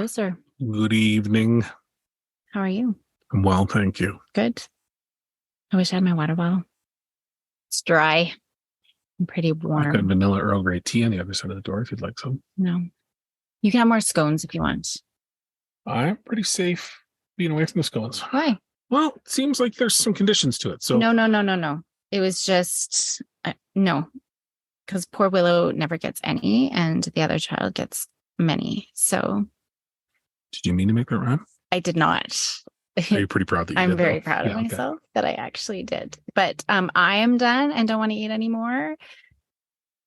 sir. Good evening. How are you? I'm well, thank you. Good. I wish I had my water bottle. It's dry and pretty warm. I've got vanilla Earl Grey tea on the other side of the door if you'd like some. No. You can have more scones if you want. I'm pretty safe being away from the scones. Why? Well, it seems like there's some conditions to it. So No. It was just, no. Because poor Willow never gets any and the other child gets many. So. Did you mean to make that rhyme? I did not. Are you pretty proud that you did? I'm very proud of myself that I actually did. But I am done and don't want to eat anymore.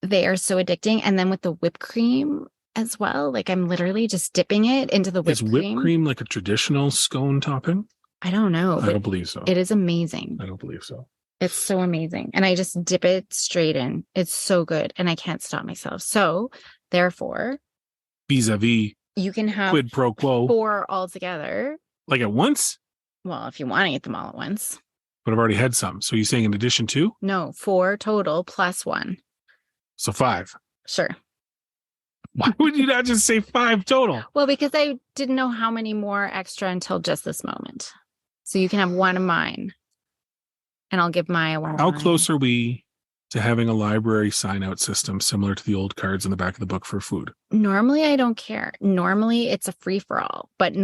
They are so addicting. And then with the whipped cream as well, like I'm literally just dipping it into the whipped cream. Is whipped cream like a traditional scone topping? I don't know. I don't believe so. It is amazing. I don't believe so. It's so amazing. And I just dip it straight in. It's so good. And I can't stop myself. So therefore, vis-a-vis, you can have quid pro quo 4 altogether. Like at once? Well, if you want to eat them all at once. But I've already had some. So you're saying in addition to? No, 4 total plus 1. So 5. Sure. Why would you not just say 5 total? Well, because I didn't know how many more extra until just this moment. So you can have one of mine. And I'll give my one. How close are we to having a library sign-out system similar to the old cards in the back of the book for food? Normally, I don't care. Normally, it's a free-for-all. But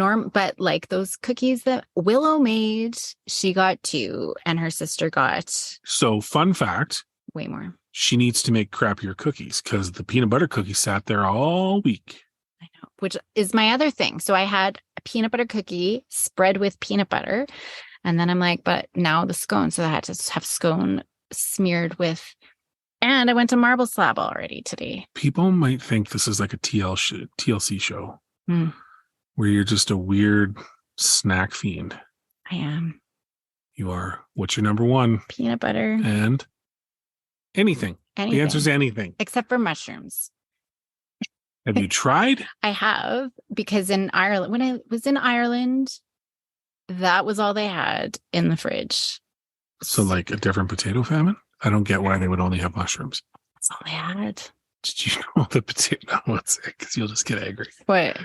like those cookies that Willow made, she got 2 and her sister got... So, fun fact. Way more. She needs to make crappier cookies because the peanut butter cookie sat there all week. I know, which is my other thing. So I had a peanut butter cookie spread with peanut butter. And then I'm like, but now the scone. So I had to have scone smeared with, and I went to Marble Slab already today. People might think this is like a TLC show where you're just a weird snack fiend. I am. You are. What's your number one? Peanut butter. And anything. The answer is anything. Except for mushrooms. Have you tried? I have, because in Ireland, when I was in Ireland, that was all they had in the fridge. So like a different potato famine? I don't get why they would only have mushrooms. That's all they had. Did you know the potato? No, it's because you'll just get angry. What?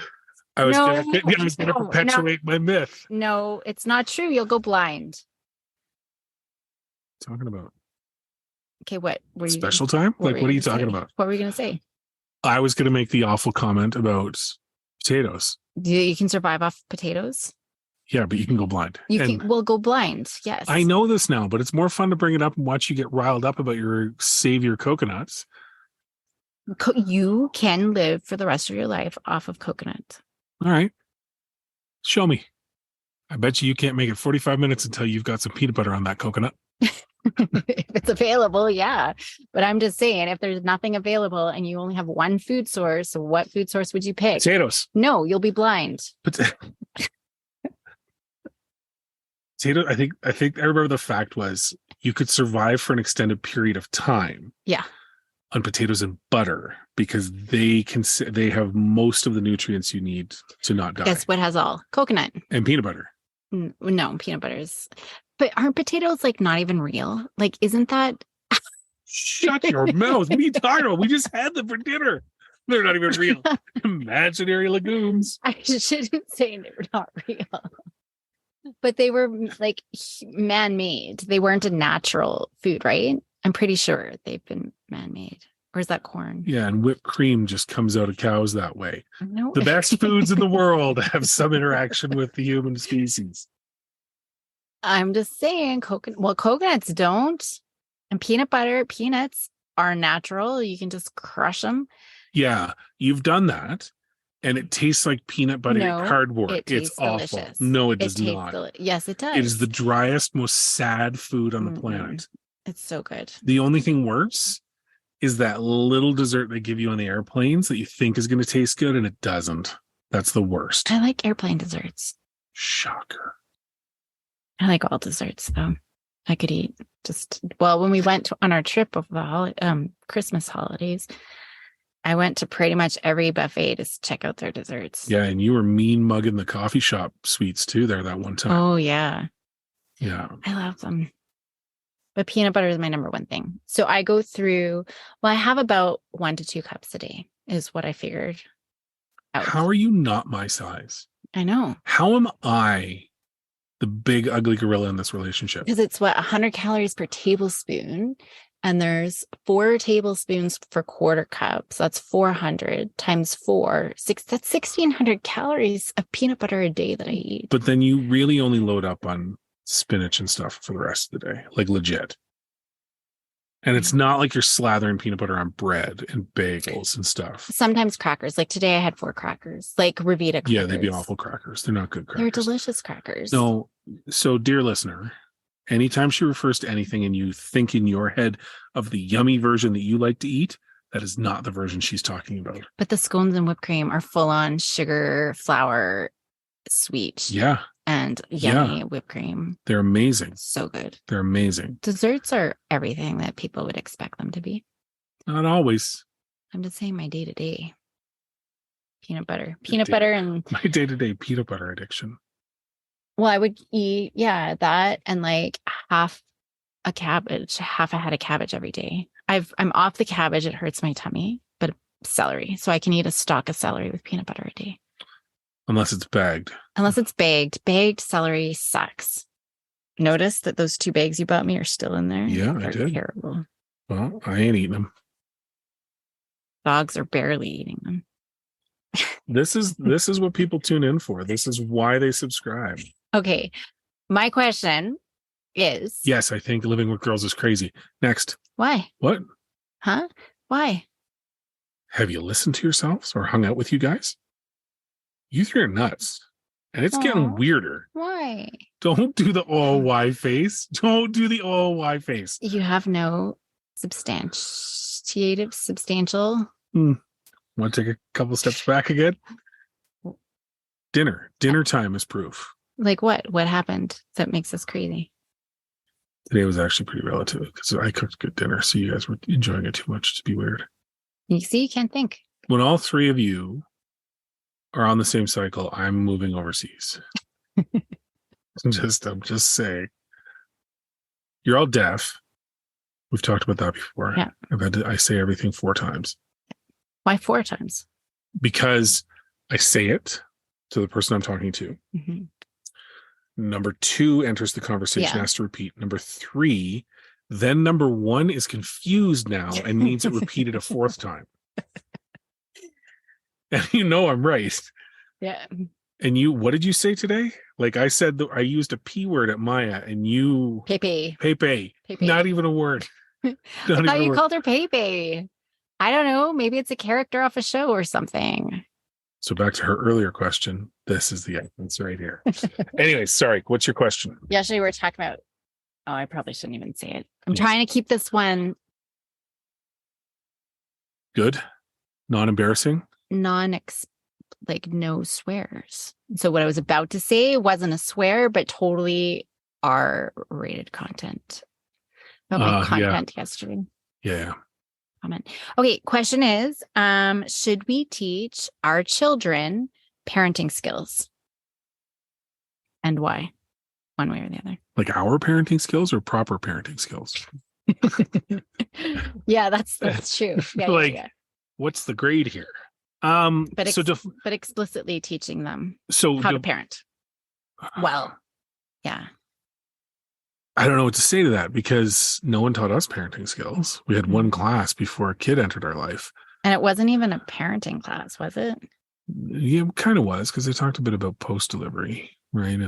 I was going to perpetuate my myth. No, it's not true. You'll go blind. Talking about? Okay, what were you? Special time? What are you talking about? What were you going to say? I was going to make the awful comment about potatoes. You can survive off potatoes? Yeah, but you can go blind. We'll go blind. Yes. I know this now, but it's more fun to bring it up and watch you get riled up about your savior coconuts. You can live for the rest of your life off of coconut. All right. Show me. I bet you can't make it 45 minutes until you've got some peanut butter on that coconut. If it's available, yeah. But I'm just saying, if there's nothing available and you only have one food source, what food source would you pick? Potatoes. No, you'll be blind. Potato. I think I remember the fact was you could survive for an extended period of time. Yeah. On potatoes and butter because they have most of the nutrients you need to not die. Guess what has all? Coconut. And peanut butter. No, peanut butter is. But aren't potatoes like not even real? Like, isn't that? Shut your mouth. What are you talking about? We just had them for dinner. They're not even real. Imaginary legumes. I shouldn't say they were not real. But they were like man-made. They weren't a natural food, right? I'm pretty sure they've been man-made. Or is that corn? Yeah, and whipped cream just comes out of cows that way. No. The best foods in the world have some interaction with the human species. I'm just saying, coconuts don't. And peanuts are natural. You can just crush them. Yeah, you've done that. And it tastes like peanut butter cardboard. It's awful. Delicious. No, it does not. Yes, it does. It is the driest, most sad food on the planet. It's so good. The only thing worse is that little dessert they give you on the airplanes that you think is going to taste good and it doesn't. That's the worst. I like airplane desserts. Shocker. I like all desserts, though. I could eat when we went on our trip over the Christmas holidays, I went to pretty much every buffet to check out their desserts. Yeah, and you were mean mugging the coffee shop sweets too there that one time. Oh, yeah. Yeah. I love them. But peanut butter is my number one thing. So I go through, I have about 1 to 2 cups a day is what I figured. out. How are you not my size? I know. How am I the big ugly gorilla in this relationship? Because it's 100 calories per tablespoon. And there's 4 tablespoons for quarter cups. So that's 400 times 4. That's 1,600 calories of peanut butter a day that I eat. But then you really only load up on spinach and stuff for the rest of the day, like legit. And it's not like you're slathering peanut butter on bread and bagels and stuff. Sometimes crackers. Like today I had 4 crackers, like Revita crackers. Yeah, they'd be awful crackers. They're not good crackers. They're delicious crackers. No. So, dear listener, anytime she refers to anything and you think in your head of the yummy version that you like to eat, that is not the version she's talking about. But the scones and whipped cream are full on sugar, flour, sweet. Yeah. And yummy whipped cream. They're amazing. So good. They're amazing. Desserts are everything that people would expect them to be. Not always. I'm just saying my day-to-day peanut butter. Peanut butter and... My day-to-day peanut butter addiction. Well, I would eat, that and like half a head of cabbage every day. I'm off the cabbage. It hurts my tummy, but celery. So I can eat a stalk of celery with peanut butter a day. Unless it's bagged. Unless it's bagged. Bagged celery sucks. Notice that those 2 bags you bought me are still in there. Yeah, They're I did. Terrible. Well, I ain't eating them. Dogs are barely eating them. This is what people tune in for. This is why they subscribe. Okay. My question is... Yes, I think living with girls is crazy. Next. Why? What? Huh? Why? Have you listened to yourselves or hung out with you guys? You 3 are nuts. And it's getting weirder. Why? Don't do the why face. Don't do the why face. You have no substantial. Want to take a couple steps back again? Dinner time is proof. Like what? What happened that makes us crazy? Today was actually pretty relative because I cooked good dinner, so you guys were enjoying it too much to be weird. You see, you can't think. When all 3 of you are on the same cycle, I'm moving overseas. I'm just saying. You're all deaf. We've talked about that before. Yeah. I say everything 4 times. Why 4 times? Because I say it to the person I'm talking to. Mm-hmm. Number 2 enters the conversation, has to repeat. Number 3, then number 1 is confused now and needs it repeated a 4th time. And I'm right. Yeah. And what did you say today? Like I said, I used a P word at Maya and you... Pepe. Not even a word. I thought you called her Pepe. I don't know. Maybe it's a character off a show or something. So back to her earlier question. This is the answer right here. Anyway, sorry. What's your question? Yesterday we were talking about... Oh, I probably shouldn't even say it. I'm trying to keep this one... Good? Non-embarrassing? No swears. So what I was about to say wasn't a swear, but totally R-rated content. About my content yesterday. Yeah. Comment. Okay, question is, should we teach our children parenting skills? And why? One way or the other. Like our parenting skills or proper parenting skills? Yeah, that's true. Yeah, what's the grade here? But explicitly teaching them how to parent. Well, yeah. I don't know what to say to that because no one taught us parenting skills. We had one class before a kid entered our life. And it wasn't even a parenting class, was it? Yeah, it kind of was because they talked a bit about post-delivery, right?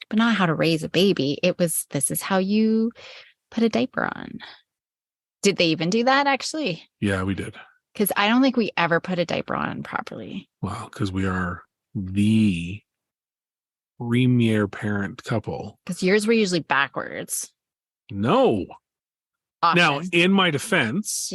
But not how to raise a baby. It was, this is how you put a diaper on. Did they even do that actually? Yeah, we did. Because I don't think we ever put a diaper on properly. Well, because we are the premier parent couple. Because yours were usually backwards. No. Often. Now, in my defense,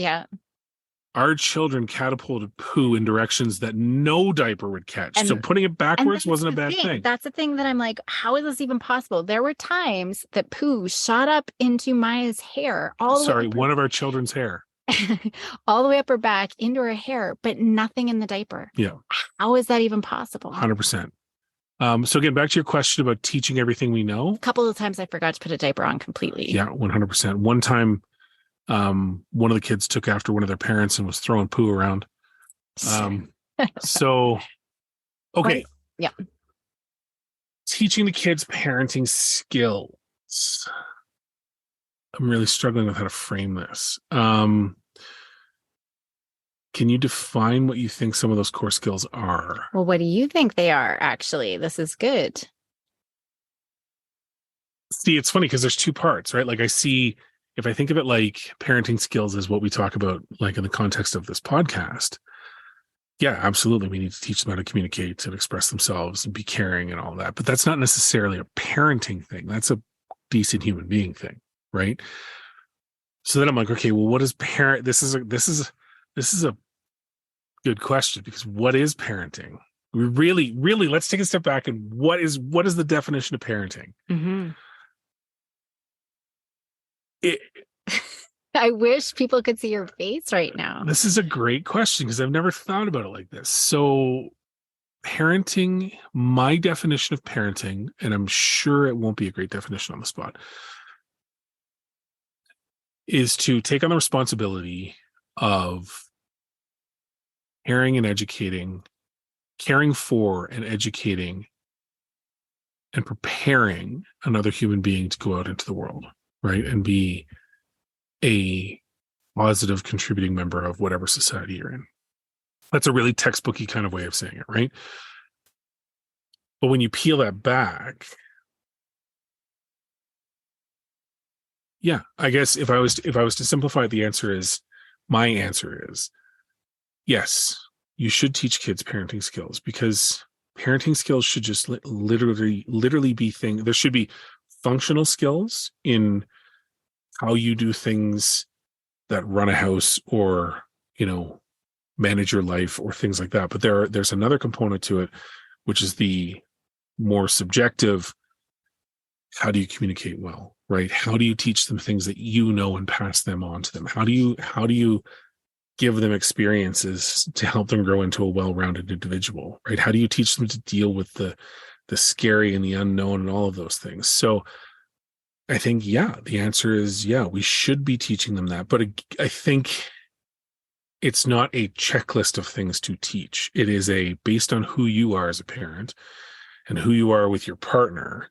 our children catapulted poo in directions that no diaper would catch. So putting it backwards wasn't a bad thing. That's the thing that I'm like, how is this even possible? There were times that poo shot up into Maya's hair. One of our children's hair. All the way up her back into her hair, but nothing in the diaper. Yeah. How is that even possible? 100%. So again, back to your question about teaching everything we know. A couple of times I forgot to put a diaper on completely. Yeah, 100%. One time, one of the kids took after one of their parents and was throwing poo around. So Okay. Yeah. Teaching the kids parenting skills. I'm really struggling with how to frame this. Can you define what you think some of those core skills are? Well, what do you think they are, actually? This is good. See, it's funny because there's two parts, right? Like I see, if I think of it like parenting skills is what we talk about, like in the context of this podcast, yeah, absolutely. We need to teach them how to communicate and express themselves and be caring and all that. But that's not necessarily a parenting thing. That's a decent human being thing, right? So then I'm like, okay, well, what is parent? This is a good question, because what is parenting? We really let's take a step back and what is the definition of parenting? Mm-hmm. It, I wish people could see your face right now. This is a great question because I've never thought about it like this. So parenting, my definition of parenting, and I'm sure it won't be a great definition on the spot, is to take on the responsibility of caring and educating, caring for and educating and preparing another human being to go out into the world, right? And be a positive contributing member of whatever society you're in. That's a really textbooky kind of way of saying it, right? But when you peel that back, yeah, I guess if I was to simplify it, my answer is yes, you should teach kids parenting skills, because parenting skills should just literally be there should be functional skills in how you do things that run a house or, manage your life or things like that. But there's another component to it, which is the more subjective. How do you communicate well, right? How do you teach them things that and pass them on to them? How do you give them experiences to help them grow into a well-rounded individual, right? How do you teach them to deal with the scary and the unknown and all of those things? So I think, yeah, the answer is, yeah, we should be teaching them that. But I think it's not a checklist of things to teach. It is based on who you are as a parent and who you are with your partner.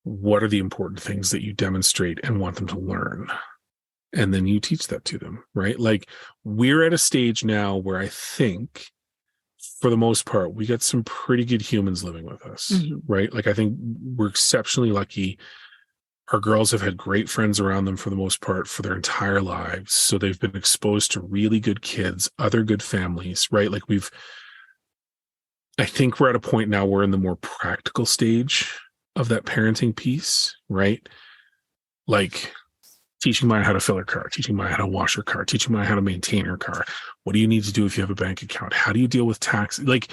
What are the important things that you demonstrate and want them to learn? And then you teach that to them, right? Like, we're at a stage now where I think, for the most part, we got some pretty good humans living with us, mm-hmm. right? Like, I think we're exceptionally lucky. Our girls have had great friends around them for the most part for their entire lives. So they've been exposed to really good kids, other good families, right? Like, I think we're at a point now where we're in the more practical stage of that parenting piece, right? Like, teaching Maya how to fill her car, teaching Maya how to wash her car, teaching Maya how to maintain her car. What do you need to do if you have a bank account? How do you deal with tax? Like,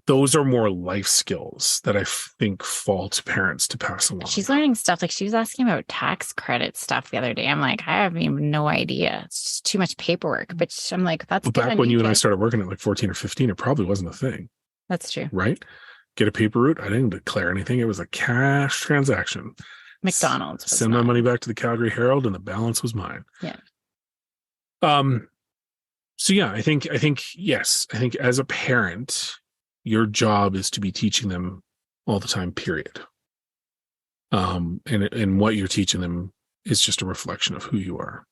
those are more life skills that I think fall to parents to pass along. She's learning stuff. Like, she was asking about tax credit stuff the other day. I'm like, I have even no idea. It's just too much paperwork. But I'm like, that's good. Back when you and I started working at like 14 or 15, it probably wasn't a thing. That's true. Right? Get a paper route. I didn't declare anything. It was a cash transaction. McDonald's. Send my money back to the Calgary Herald and the balance was mine. Yeah. So yeah, I think yes. I think as a parent, your job is to be teaching them all the time, period. And what you're teaching them is just a reflection of who you are.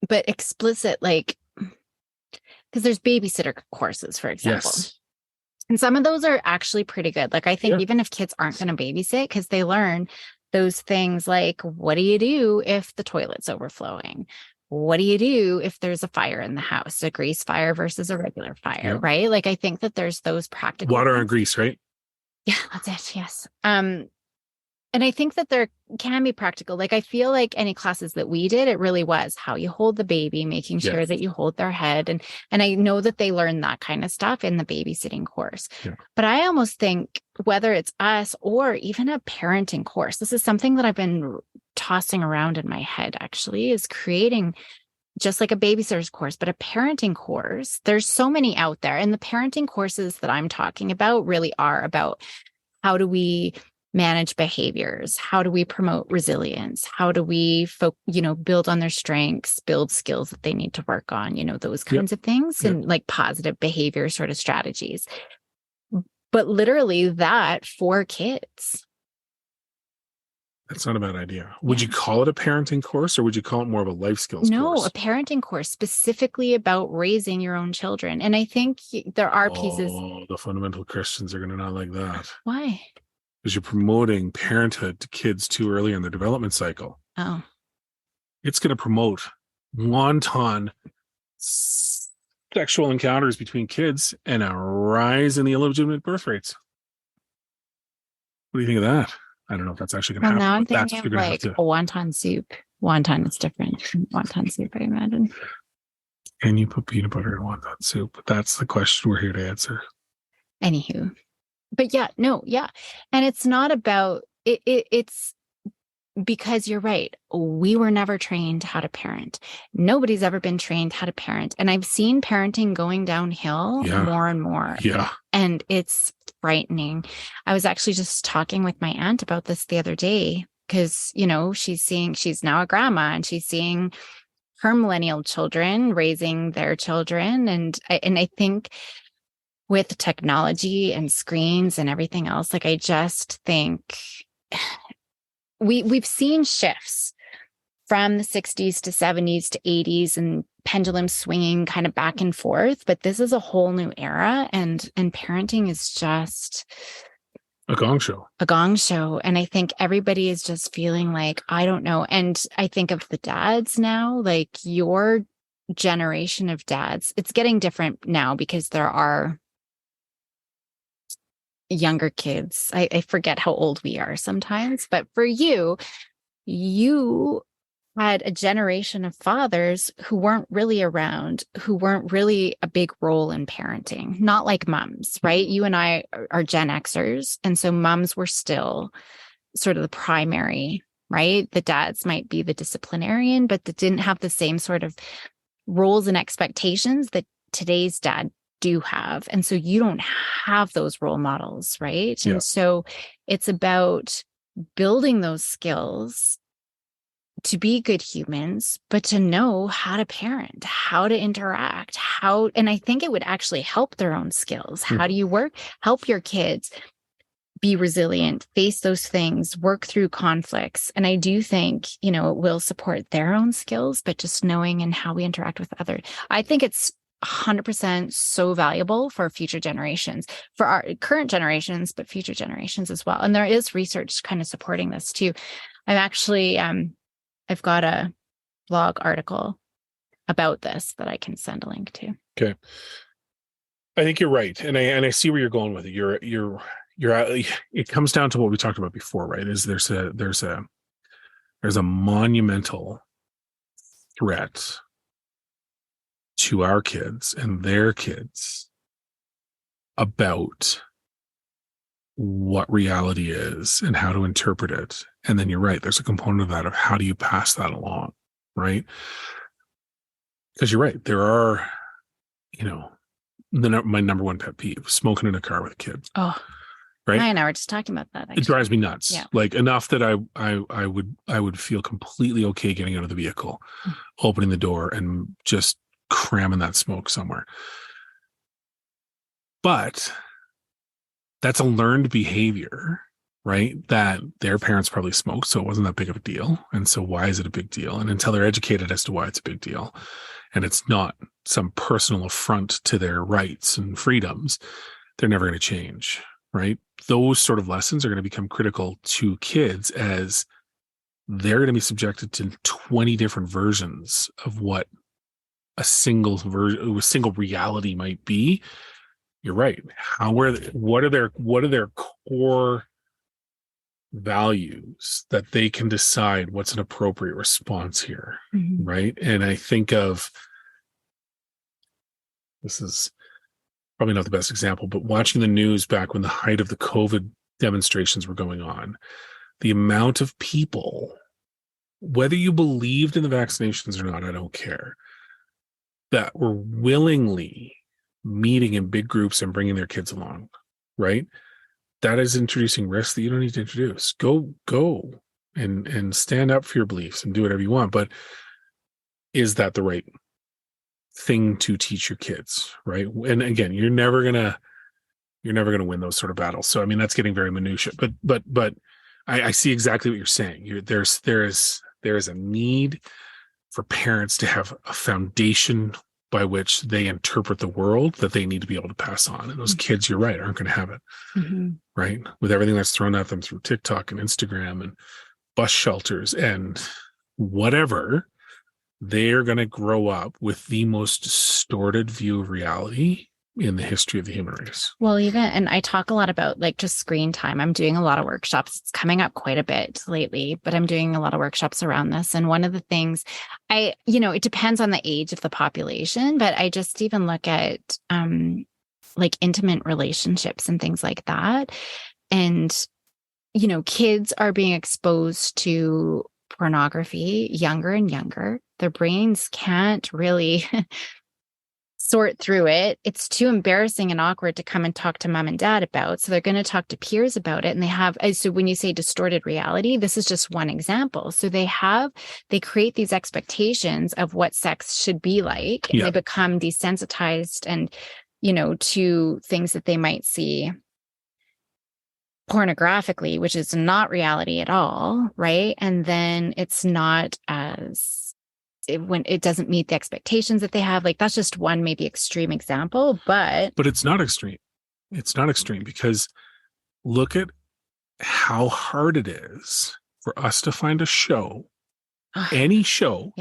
But explicit, like, because there's babysitter courses, for example. Yes. And some of those are actually pretty good. Like, I think even if kids aren't going to babysit, because they learn those things like, what do you do if the toilet's overflowing? What do you do if there's a fire in the house, a grease fire versus a regular fire, right? Like, I think that there's those practical water and grease, right? Yeah, that's it. Yes. And I think that there can be practical. Like, I feel like any classes that we did, it really was how you hold the baby, making sure that you hold their head. And I know that they learn that kind of stuff in the babysitting course. Yeah. But I almost think whether it's us or even a parenting course, this is something that I've been tossing around in my head, actually, is creating just like a babysitter's course, but a parenting course. There's so many out there. And the parenting courses that I'm talking about really are about how do we manage behaviors? How do we promote resilience? How do we build on their strengths, build skills that they need to work on, those kinds of things, and like positive behavior sort of strategies. But literally that for kids. That's not a bad idea. Would you call it a parenting course, or would you call it more of a life skills course? No, a parenting course specifically about raising your own children. And I think there are pieces. Oh, the fundamental Christians are going to not like that. Why? Because you're promoting parenthood to kids too early in their development cycle. Oh. It's going to promote wanton sexual encounters between kids and a rise in the illegitimate birth rates. What do you think of that? I don't know if that's actually going to happen. Now I'm thinking of like a wonton soup. Wonton is different from wonton soup, I imagine. Can you put peanut butter in wonton soup? That's the question we're here to answer. Anywho. But and it's not about it. It's because you're right. We were never trained how to parent. Nobody's ever been trained how to parent. And I've seen parenting going downhill more and more. Yeah. And it's frightening. I was actually just talking with my aunt about this the other day because, she's now a grandma and she's seeing her millennial children raising their children. And I think with technology and screens and everything else, like I just think we've seen shifts from the 60s to 70s to 80s and pendulum swinging kind of back and forth, but this is a whole new era and parenting is just a gong show. And I think everybody is just feeling like, I don't know. And I think of the dads now, like your generation of dads, it's getting different now because there are younger kids. I forget how old we are sometimes, but for you had a generation of fathers who weren't really around, who weren't really a big role in parenting, not like moms, right? You and I are Gen Xers. And so moms were still sort of the primary, right? The dads might be the disciplinarian, but they didn't have the same sort of roles and expectations that today's dad do have. And so you don't have those role models, right? Yeah. And so it's about building those skills to be good humans, but to know how to parent, how to interact, and I think it would actually help their own skills. How do you help your kids be resilient, face those things, work through conflicts. And I do think, it will support their own skills, but just knowing and how we interact with others. I think it's 100% so valuable for future generations, for our current generations, but future generations as well. And there is research kind of supporting this too. I'm actually, I've got a blog article about this that I can send a link to. Okay. I think you're right. And I see where you're going with it. You're it comes down to what we talked about before, right? Is there's a monumental threat to our kids and their kids about what reality is and how to interpret it. And then you're right. There's a component of that of how do you pass that along, right? Because you're right. There are, my number one pet peeve, smoking in a car with a kid. Oh, right. I and I were just talking about that. Actually. It drives me nuts. Yeah. Like enough that I would feel completely okay getting out of the vehicle, opening the door and just cramming that smoke somewhere. But that's a learned behavior, right? That their parents probably smoked, so it wasn't that big of a deal. And so why is it a big deal? And until they're educated as to why it's a big deal, and it's not some personal affront to their rights and freedoms, they're never going to change, right? Those sort of lessons are going to become critical to kids as they're going to be subjected to 20 different versions of what a single reality might be. You're right. What are their core values that they can decide what's an appropriate response here, right? And I think of, this is probably not the best example, but watching the news back when the height of the COVID demonstrations were going on, the amount of people, whether you believed in the vaccinations or not, I don't care, that were willingly meeting in big groups and bringing their kids along, right? that is introducing risks that you don't need to introduce. Go and stand up for your beliefs and do whatever you want. But is that the right thing to teach your kids? Right. And again, you're never gonna win those sort of battles. So I mean, that's getting very minutiae. But I see exactly what you're saying. There is a need for parents to have a foundation by which they interpret the world that they need to be able to pass on. And those kids, you're right, aren't going to have it. Mm-hmm. Right. With everything that's thrown at them through TikTok and Instagram and bus shelters and whatever, they're going to grow up with the most distorted view of reality in the history of the human race. Well, and I talk a lot about like just screen time. I'm doing a lot of workshops. It's coming up quite a bit lately, but I'm doing a lot of workshops around this. And one of the things it depends on the age of the population, but I just even look at like intimate relationships and things like that. And, kids are being exposed to pornography younger and younger. Their brains can't really sort through it. It's too embarrassing and awkward to come and talk to mom and dad about. So they're going to talk to peers about it. And so when you say distorted reality, this is just one example. So they create these expectations of what sex should be like, and they become desensitized and, to things that they might see pornographically, which is not reality at all. Right. And then it's not when it doesn't meet the expectations that they have. Like, that's just one maybe extreme example, but it's not extreme. It's not extreme, because look at how hard it is for us to find a show, any show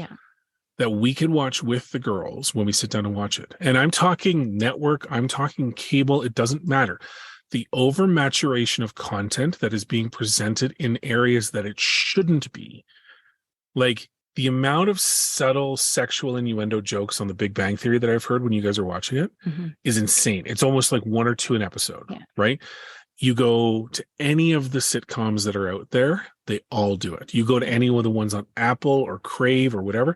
that we can watch with the girls when we sit down and watch it. And I'm talking network, I'm talking cable, it doesn't matter. The overmaturation of content that is being presented in areas that it shouldn't be, like the amount of subtle sexual innuendo jokes on The Big Bang Theory that I've heard when you guys are watching it is insane. It's almost like one or two an episode, right? You go to any of the sitcoms that are out there, they all do it. You go to any of the ones on Apple or Crave or whatever,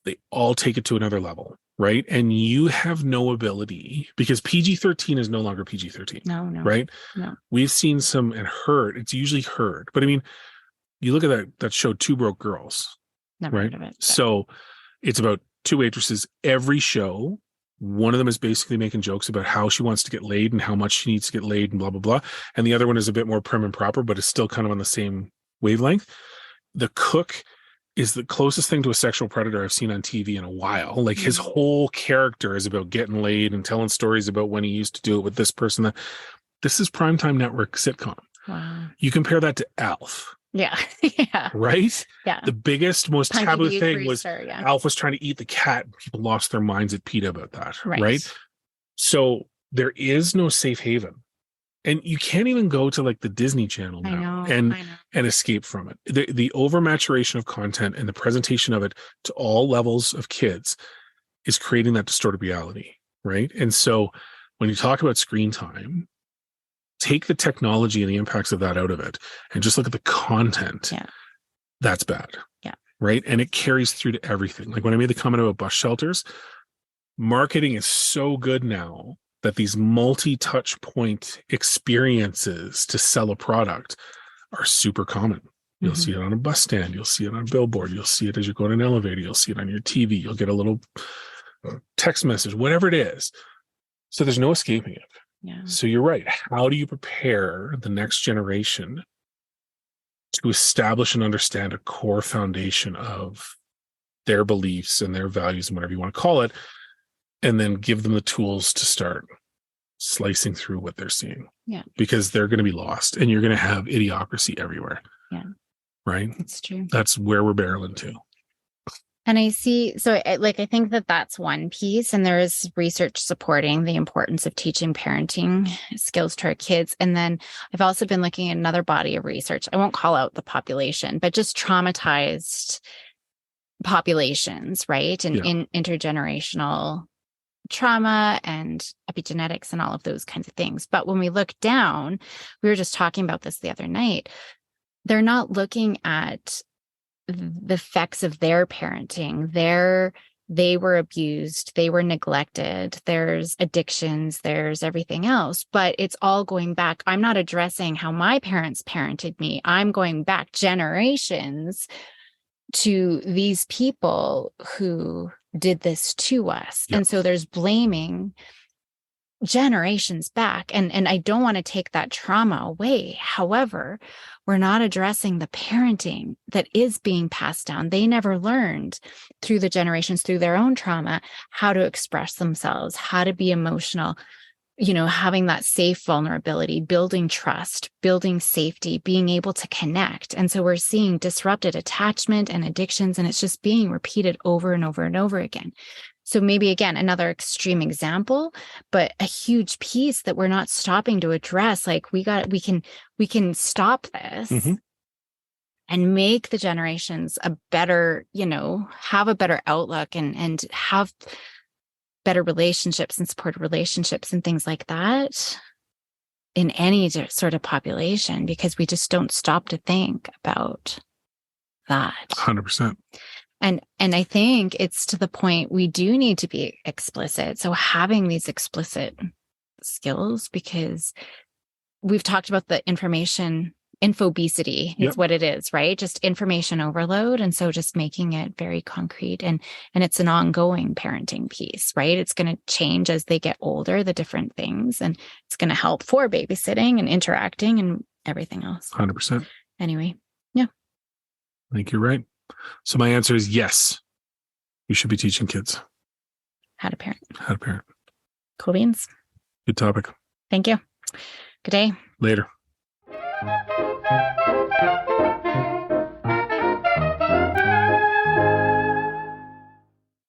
they all take it to another level, right? And you have no ability, because PG-13 is no longer PG-13. No. Right? No. We've seen some and heard, it's usually heard. But I mean, you look at that show, Two Broke Girls. Never heard of it. But. So it's about two waitresses. Every show, one of them is basically making jokes about how she wants to get laid and how much she needs to get laid and blah, blah, blah. And the other one is a bit more prim and proper, but it's still kind of on the same wavelength. The cook is the closest thing to a sexual predator I've seen on TV in a while. Like, his whole character is about getting laid and telling stories about when he used to do it with this person. This is primetime network sitcom. Wow. You compare that to Alf. Yeah. Right? Yeah. The biggest, most Punky taboo Beach thing was Rooster, Alf was trying to eat the cat. People lost their minds at PETA about that. Right. So there is no safe haven. And you can't even go to like the Disney Channel now and escape from it. The overmaturation of content and the presentation of it to all levels of kids is creating that distorted reality. Right. And so when you talk about screen time, take the technology and the impacts of that out of it and just look at the content. Yeah. That's bad. Yeah. Right. And it carries through to everything. Like when I made the comment about bus shelters, marketing is so good now that these multi-touch point experiences to sell a product are super common. You'll see it on a bus stand. You'll see it on a billboard. You'll see it as you go in an elevator. You'll see it on your TV. You'll get a little text message, whatever it is. So there's no escaping it. Yeah. So you're right. How do you prepare the next generation to establish and understand a core foundation of their beliefs and their values and whatever you want to call it, and then give them the tools to start slicing through what they're seeing? Yeah. Because they're going to be lost and you're going to have idiocracy everywhere. Right? It's true. That's where we're barreling to. And I see, so I think that that's one piece, and there is research supporting the importance of teaching parenting skills to our kids. And then I've also been looking at another body of research. I won't call out the population, but just traumatized populations, right? And in intergenerational trauma and epigenetics and all of those kinds of things. But when we look down, we were just talking about this the other night, they're not looking at the effects of their parenting, their they were abused, they were neglected, there's addictions, there's everything else, but it's all going back. I'm not addressing how my parents parented me. I'm going back generations to these people who did this to us. Yep. And so there's blaming generations back. And I don't want to take that trauma away. However, we're not addressing the parenting that is being passed down. They never learned through the generations, through their own trauma, how to express themselves, how to be emotional, having that safe vulnerability, building trust, building safety, being able to connect. And so we're seeing disrupted attachment and addictions, and it's just being repeated over and over and over again. So maybe, again, another extreme example, but a huge piece that we're not stopping to address. Like we can stop this and make the generations a better, have a better outlook and have better relationships and supportive relationships and things like that in any sort of population, because we just don't stop to think about that. 100%. And I think it's to the point we do need to be explicit. So having these explicit skills, because we've talked about the infobesity is what it is, right? Just information overload. And so just making it very concrete, and it's an ongoing parenting piece, right? It's going to change as they get older, the different things, and it's going to help for babysitting and interacting and everything else. 100%. Anyway. Yeah. I think you're right. So my answer is yes. You should be teaching kids How to parent. Cool beans. Good topic. Thank you. Good day. Later.